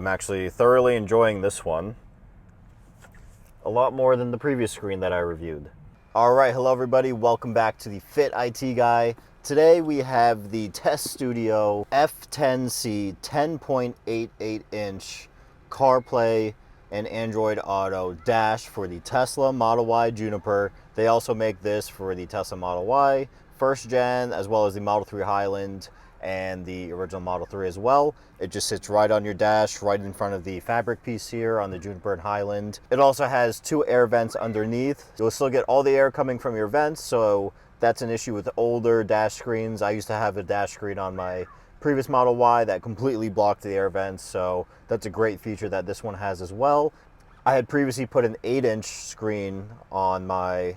I'm actually thoroughly enjoying this one. A lot more than the previous screen that I reviewed. All right, hello everybody. Welcome back to the Fit IT Guy. Today we have the Tesstudio F10C 10.88 inch CarPlay and Android Auto dash for the Tesla Model Y Juniper. They also make this for the Tesla Model Y first gen, as well as the Model 3 Highland and the original Model 3 as well. It just sits right on your dash, right in front of the fabric piece here on the Juniper and Highland. It also has 2 air vents underneath. You'll still get all the air coming from your vents, so that's an issue with older dash screens. I used to have a dash screen on my previous Model Y that completely blocked the air vents, so that's a great feature that this one has as well. I had previously put an 8-inch screen on my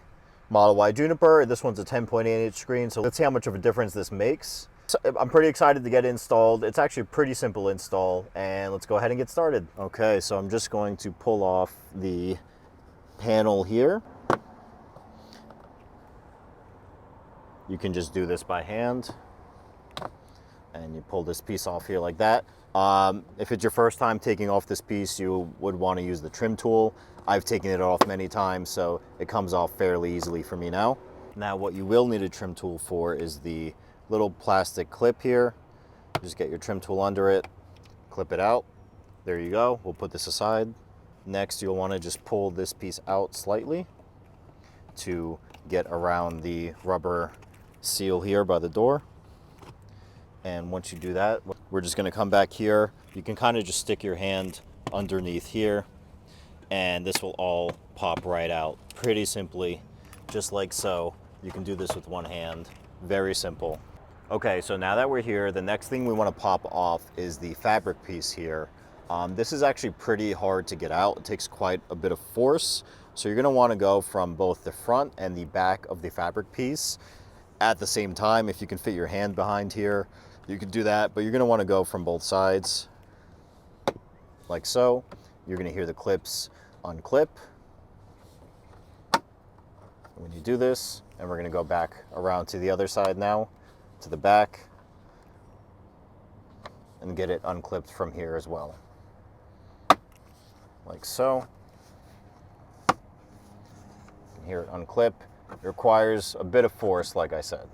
Model Y Juniper. This one's a 10.8-inch screen, so let's see how much of a difference this makes. So I'm pretty excited to get it installed. It's actually a pretty simple install, and let's go ahead and get started. Okay, so I'm just going to pull off the panel here. You can just do this by hand, and you pull this piece off here like that. If it's your first time taking off this piece, you would want to use the trim tool. I've taken it off many times, so it comes off fairly easily for me now. Now, what you will need a trim tool for is the little plastic clip here. Just get your trim tool under it, clip it out. There you go. We'll put this aside. Next, you'll want to just pull this piece out slightly to get around the rubber seal here by the door. And once you do that, we're just going to come back here. You can kind of just stick your hand underneath here, and this will all pop right out pretty simply, just like so. You can do this with one hand. Very simple. Okay, so now that we're here, the next thing we want to pop off is the fabric piece here. This is actually pretty hard to get out. It takes quite a bit of force. So you're going to want to go from both the front and the back of the fabric piece at the same time. If you can fit your hand behind here, you can do that, but you're going to want to go from both sides like so. You're going to hear the clips unclip when you do this, and we're going to go back around to the other side now, to the back, and get it unclipped from here as well, like so. You can hear it unclip. It requires a bit of force, like I said.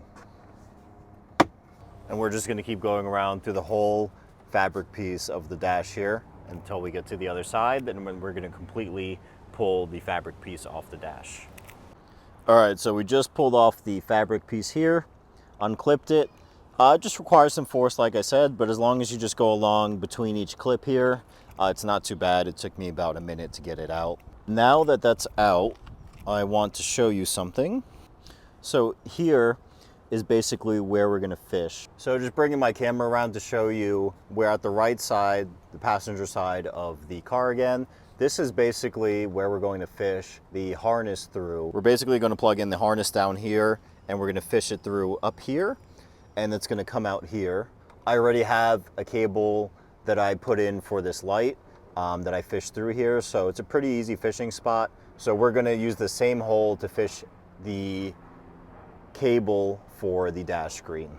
And we're just going to keep going around through the whole fabric piece of the dash here until we get to the other side. Then we're going to completely pull the fabric piece off the dash. All right, so we just pulled off the fabric piece here, unclipped it. It just requires some force, like I said, but as long as you just go along between each clip here, it's not too bad. It took me about a minute to get it out. Now that that's out, I want to show you something. So here is basically where we're going to fish. So just bringing my camera around to show you, we're at the right side, the passenger side of the car again. This is basically where we're going to fish the harness through. We're basically going to plug in the harness down here, and we're going to fish it through up here, and it's going to come out here. I already have a cable that I put in for this light that I fish through here, so it's a pretty easy fishing spot. So we're going to use the same hole to fish the cable for the dash screen.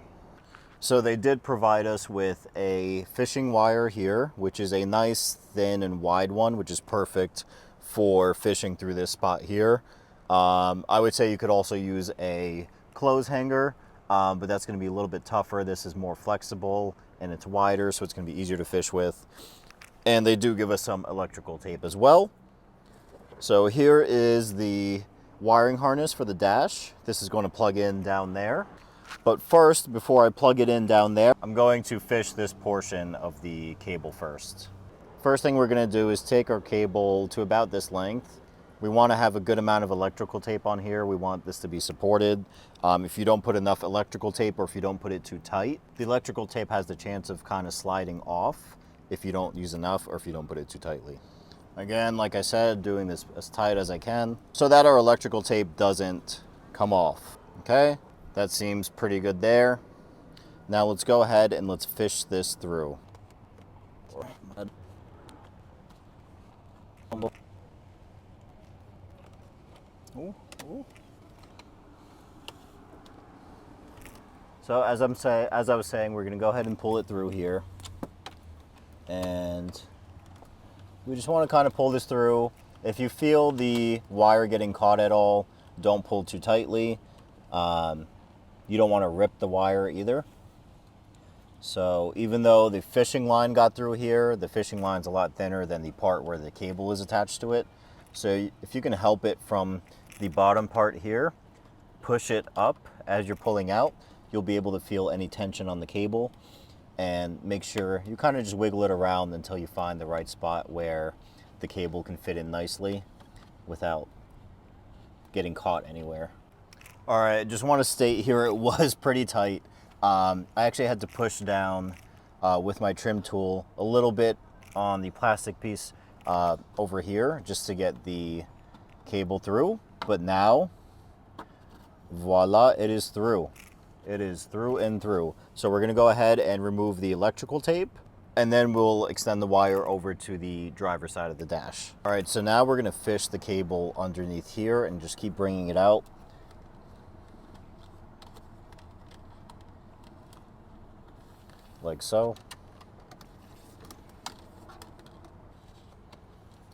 So they did provide us with a fishing wire here, which is a nice thin and wide one, which is perfect for fishing through this spot here. I would say you could also use a clothes hanger, but that's going to be a little bit tougher. This is more flexible and it's wider, so it's going to be easier to fish with. And they do give us some electrical tape as well. So here is the wiring harness for the dash. This is going to plug in down there. But first, before I plug it in down there, I'm going to fish this portion of the cable first. First thing we're going to do is take our cable to about this length. We want to have a good amount of electrical tape on here. We want this to be supported. If you don't put enough electrical tape, or if you don't put it too tight, the electrical tape has the chance of kind of sliding off if you don't use enough or if you don't put it too tightly. Again, like I said, doing this as tight as I can so that our electrical tape doesn't come off. Okay, that seems pretty good there. Now let's go ahead and let's fish this through. Ooh, ooh. So as I was saying, we're going to go ahead and pull it through here, and we just want to kind of pull this through. If you feel the wire getting caught at all, don't pull too tightly. You don't want to rip the wire either. So even though the fishing line got through here, the fishing line's a lot thinner than the part where the cable is attached to it. So if you can help it from the bottom part here, push it up as you're pulling out, you'll be able to feel any tension on the cable, and make sure you kind of just wiggle it around until you find the right spot where the cable can fit in nicely without getting caught anywhere. All right, just want to state here, it was pretty tight. I actually had to push down with my trim tool a little bit on the plastic piece over here just to get the cable through. But now, voila, it is through. It is through and through. So we're gonna go ahead and remove the electrical tape, and then we'll extend the wire over to the driver's side of the dash. All right, so now we're gonna fish the cable underneath here and just keep bringing it out. Like so.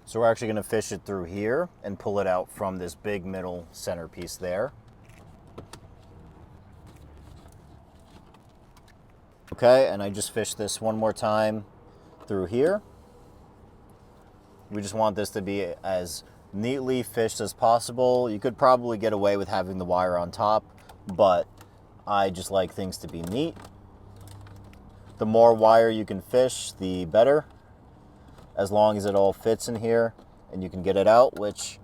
So we're actually going to fish it through here and pull it out from this big middle centerpiece there. Okay, and I just fished this one more time through here. We just want this to be as neatly fished as possible. You could probably get away with having the wire on top, but I just like things to be neat. The more wire you can fish, the better, as long as it all fits in here and you can get it out, which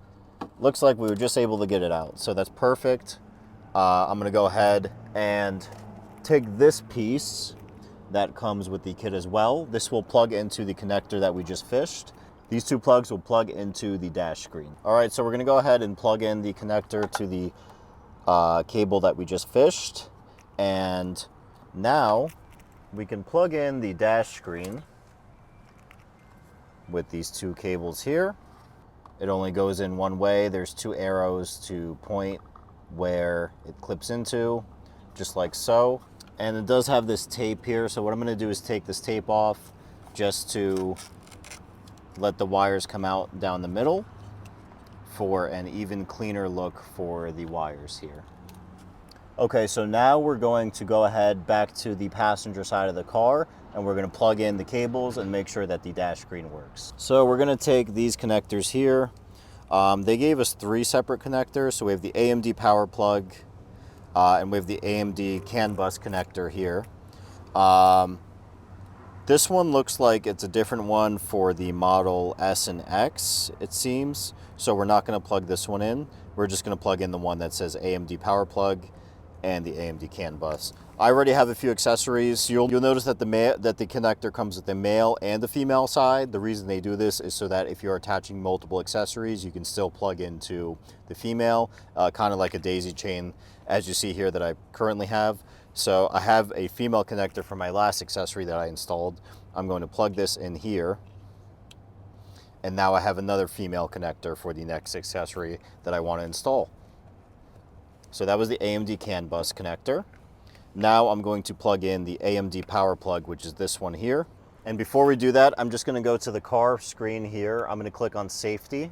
looks like we were just able to get it out. So that's perfect. I'm gonna go ahead and take this piece that comes with the kit as well. This will plug into the connector that we just fished. These two plugs will plug into the dash screen. All right, so we're gonna go ahead and plug in the connector to the cable that we just fished. And now we can plug in the dash screen with these two cables here. It only goes in one way. There's two arrows to point where it clips into, just like so. And it does have this tape here. So what I'm gonna do is take this tape off just to let the wires come out down the middle for an even cleaner look for the wires here. Okay, so now we're going to go ahead back to the passenger side of the car, and we're going to plug in the cables and make sure that the dash screen works. So we're going to take these connectors here. They gave us 3 separate connectors. So we have the AMD power plug, and we have the AMD CAN bus connector here. This one looks like it's a different one for the Model S and X, it seems. So we're not going to plug this one in. We're just going to plug in the one that says AMD power plug and the AMD CAN bus. I already have a few accessories. You'll notice that the connector comes with the male and the female side. The reason they do this is so that if you're attaching multiple accessories, you can still plug into the female, kind of like a daisy chain, as you see here that I currently have. So I have a female connector for my last accessory that I installed. I'm going to plug this in here. And now I have another female connector for the next accessory that I want to install. So that was the AMD CAN bus connector. Now I'm going to plug in the AMD power plug, which is this one here. And before we do that, I'm just going to go to the car screen here. I'm going to click on safety,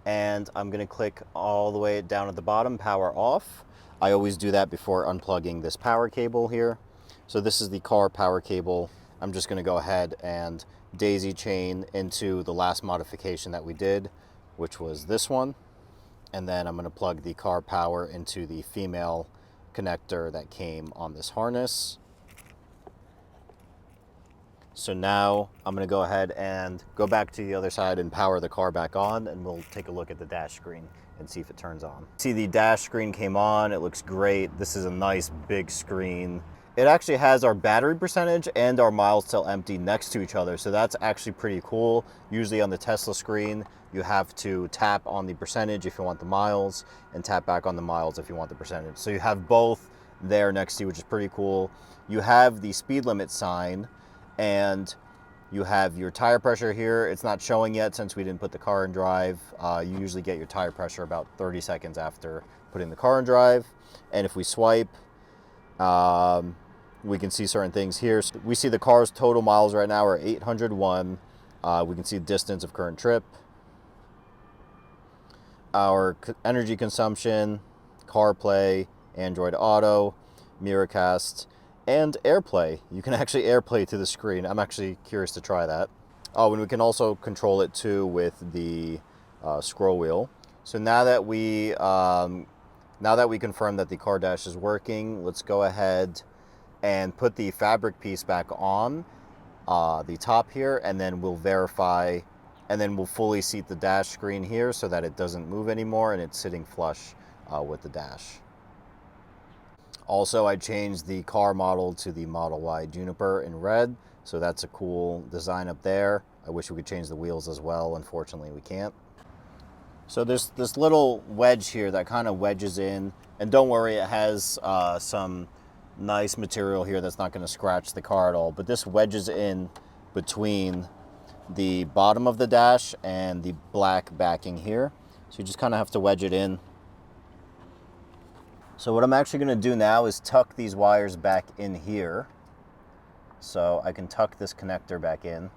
and I'm going to click all the way down at the bottom, power off. I always do that before unplugging this power cable here. So this is the car power cable. I'm just going to go ahead and daisy chain into the last modification that we did, which was this one. And then I'm going to plug the car power into the female connector that came on this harness. So now I'm going to go ahead and go back to the other side and power the car back on, and we'll take a look at the dash screen and see if it turns on. See, the dash screen came on. It looks great. This is a nice big screen. It actually has our battery percentage and our miles till empty next to each other, so that's actually pretty cool. Usually on the Tesla screen, you have to tap on the percentage if you want the miles and tap back on the miles if you want the percentage. So you have both there next to you, which is pretty cool. You have the speed limit sign, and you have your tire pressure here. It's not showing yet since we didn't put the car in drive. You usually get your tire pressure about 30 seconds after putting the car in drive. And if we swipe, we can see certain things here. So we see the car's total miles right now are 801. We can see distance of current trip, our energy consumption, CarPlay, Android Auto, Miracast, and AirPlay. You can actually AirPlay to the screen. I'm actually curious to try that. Oh, and we can also control it too with the scroll wheel. So now that we confirm that the car dash is working, let's go ahead and put the fabric piece back on the top here, and then we'll verify, and then we'll fully seat the dash screen here so that it doesn't move anymore and it's sitting flush with the dash. Also, I changed the car model to the Model Y Juniper in red, so that's a cool design up there. I wish we could change the wheels as well. Unfortunately, we can't. So there's this little wedge here that kind of wedges in, and don't worry, it has some nice material here that's not going to scratch the car at all, but this wedges in between the bottom of the dash and the black backing here. So you just kind of have to wedge it in. So what I'm actually going to do now is tuck these wires back in here. So I can tuck this connector back in.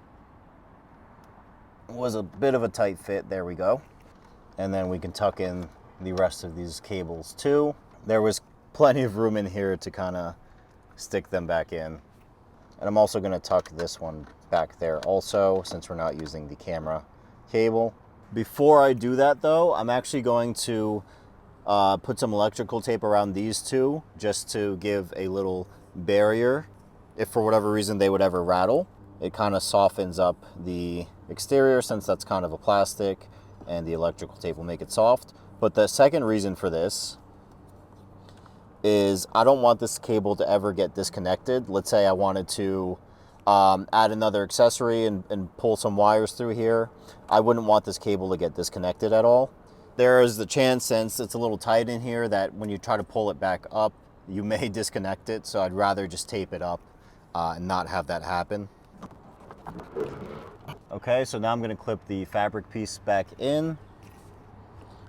It was a bit of a tight fit, there we go. And then we can tuck in the rest of these cables too. There was plenty of room in here to kind of stick them back in. And I'm also going to tuck this one back there also, since we're not using the camera cable. Before I do that though, I'm actually going to put some electrical tape around these two just to give a little barrier. If for whatever reason they would ever rattle, it kind of softens up the exterior since that's kind of a plastic, and the electrical tape will make it soft. But the second reason for this is I don't want this cable to ever get disconnected. Let's say I wanted to add another accessory and pull some wires through here. I wouldn't want this cable to get disconnected at all. There is the chance, since it's a little tight in here, that when you try to pull it back up, you may disconnect it. So I'd rather just tape it up and not have that happen. Okay, so now I'm going to clip the fabric piece back in,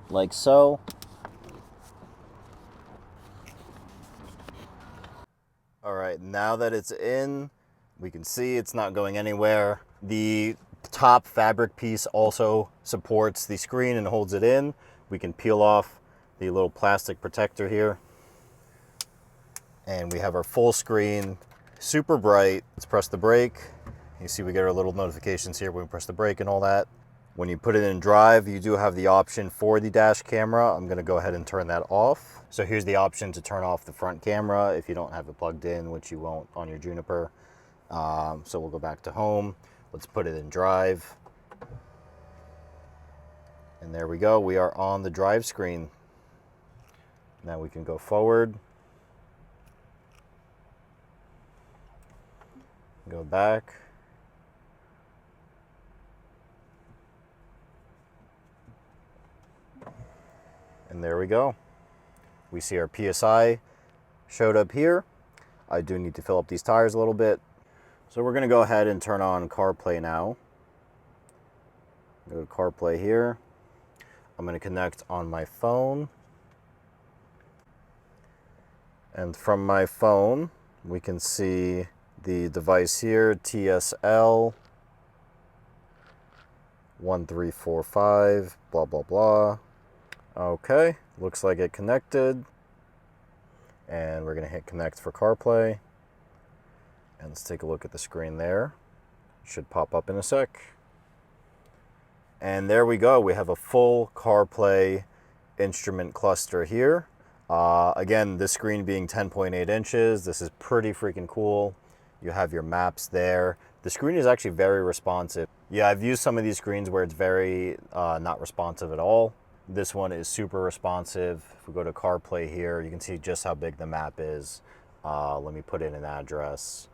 like so. All right, now that it's in, we can see it's not going anywhere. The top fabric piece also supports the screen and holds it in. We can peel off the little plastic protector here, and we have our full screen, super bright. Let's press the brake. You see we get our little notifications here when we press the brake and all that. When you put it in drive, you do have the option for the dash camera. I'm gonna go ahead and turn that off. So here's the option to turn off the front camera if you don't have it plugged in, which you won't on your Juniper. So we'll go back to home. Let's put it in drive. And there we go, we are on the drive screen. Now we can go forward. Go back. And there we go. We see our PSI showed up here. I do need to fill up these tires a little bit. So we're gonna go ahead and turn on CarPlay now. Go to CarPlay here. I'm gonna connect on my phone. And from my phone, we can see the device here, TSL 1345, blah, blah, blah. Okay, looks like it connected. And we're gonna hit connect for CarPlay. And let's take a look at the screen there. Should pop up in a sec. And there we go, we have a full CarPlay instrument cluster here. Again, this screen being 10.8 inches, this is pretty freaking cool. You have your maps there. The screen is actually very responsive. Yeah, I've used some of these screens where it's very not responsive at all. This one is super responsive. If we go to CarPlay here, you can see just how big the map is. Let me put in an address.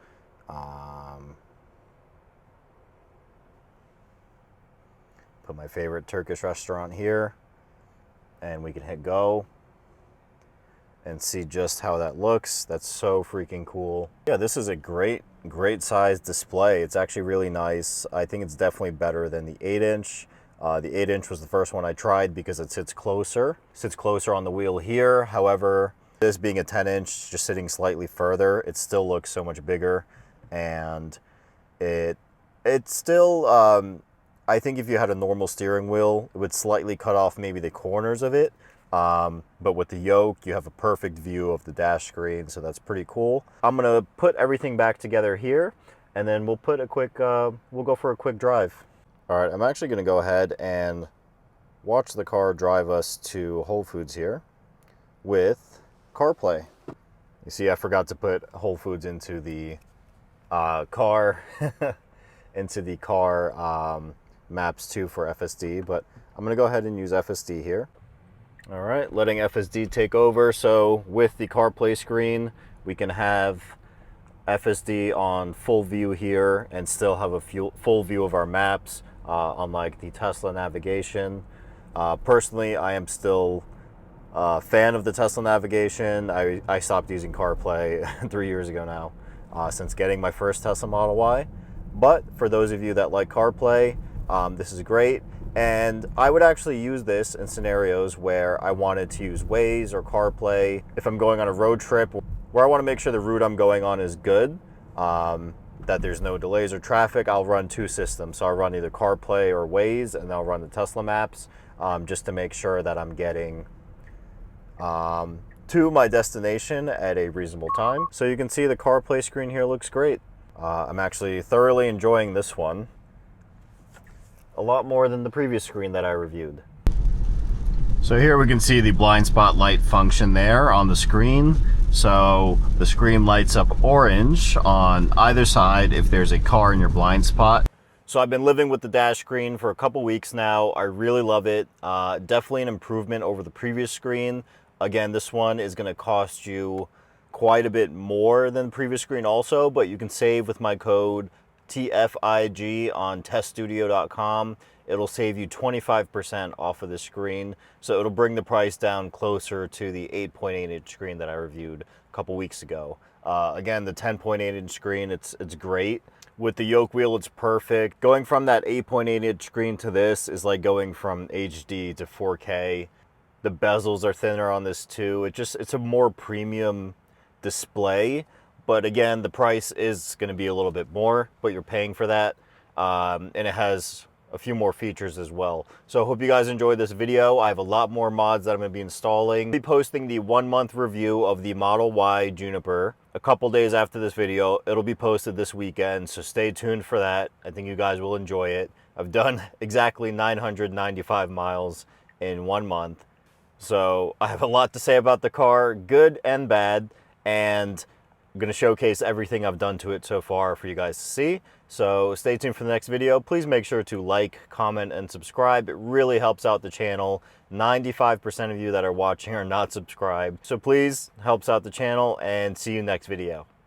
Put my favorite Turkish restaurant here, and we can hit go and see just how that looks. That's so freaking cool. Yeah, this is a great size display. It's actually really nice. I think it's definitely better than the 8-inch. The 8-inch was the first one I tried because it sits closer on the wheel here. However, this being a 10-inch, just sitting slightly further, it still looks so much bigger, and it It's still, I think if you had a normal steering wheel, it would slightly cut off maybe the corners of it. But with the yoke, you have a perfect view of the dash screen, so that's pretty cool. I'm gonna put everything back together here, and then we'll put a quick, we'll go for a quick drive. All right, I'm actually gonna go ahead and watch the car drive us to Whole Foods here with CarPlay. You see, I forgot to put Whole Foods into the car, into the car maps too for FSD, but I'm gonna go ahead and use FSD here. All right, letting FSD take over. So with the CarPlay screen, we can have FSD on full view here and still have a full view of our maps, unlike the Tesla navigation. Personally, I am still a fan of the Tesla navigation. I stopped using CarPlay 3 years ago now, since getting my first Tesla Model Y. But for those of you that like CarPlay, this is great. And I would actually use this in scenarios where I wanted to use Waze or CarPlay. If I'm going on a road trip where I want to make sure the route I'm going on is good, that there's no delays or traffic, I'll run two systems. So I'll run either CarPlay or Waze, and I'll run the Tesla maps, just to make sure that I'm getting to my destination at a reasonable time. So you can see the CarPlay screen here looks great. I'm actually thoroughly enjoying this one. A lot more than the previous screen that I reviewed. So here we can see the blind spot light function there on the screen. So the screen lights up orange on either side if there's a car in your blind spot. So I've been living with the dash screen for a couple weeks now. I really love it. Definitely an improvement over the previous screen. Again, this one is gonna cost you quite a bit more than the previous screen also, but you can save with my code TFIG on Tesstudio.com. It'll save you 25% off of the screen, so it'll bring the price down closer to the 8.8-inch screen that I reviewed a couple weeks ago. Again, the 10.8-inch screen, it's great. With the yoke wheel, it's perfect. Going from that 8.8-inch screen to this is like going from HD to 4K. The bezels are thinner on this too. It's a more premium display. But again, the price is going to be a little bit more, but you're paying for that. And it has a few more features as well. So I hope you guys enjoyed this video. I have a lot more mods that I'm going to be installing. I'll be posting the 1-month review of the Model Y Juniper a couple days after this video. It'll be posted this weekend, so stay tuned for that. I think you guys will enjoy it. I've done exactly 995 miles in 1 month. So I have a lot to say about the car, good and bad, and I'm going to showcase everything I've done to it so far for you guys to see. So stay tuned for the next video. Please make sure to like, comment, and subscribe. It really helps out the channel. 95% of you that are watching are not subscribed. So please, helps out the channel, and see you next video.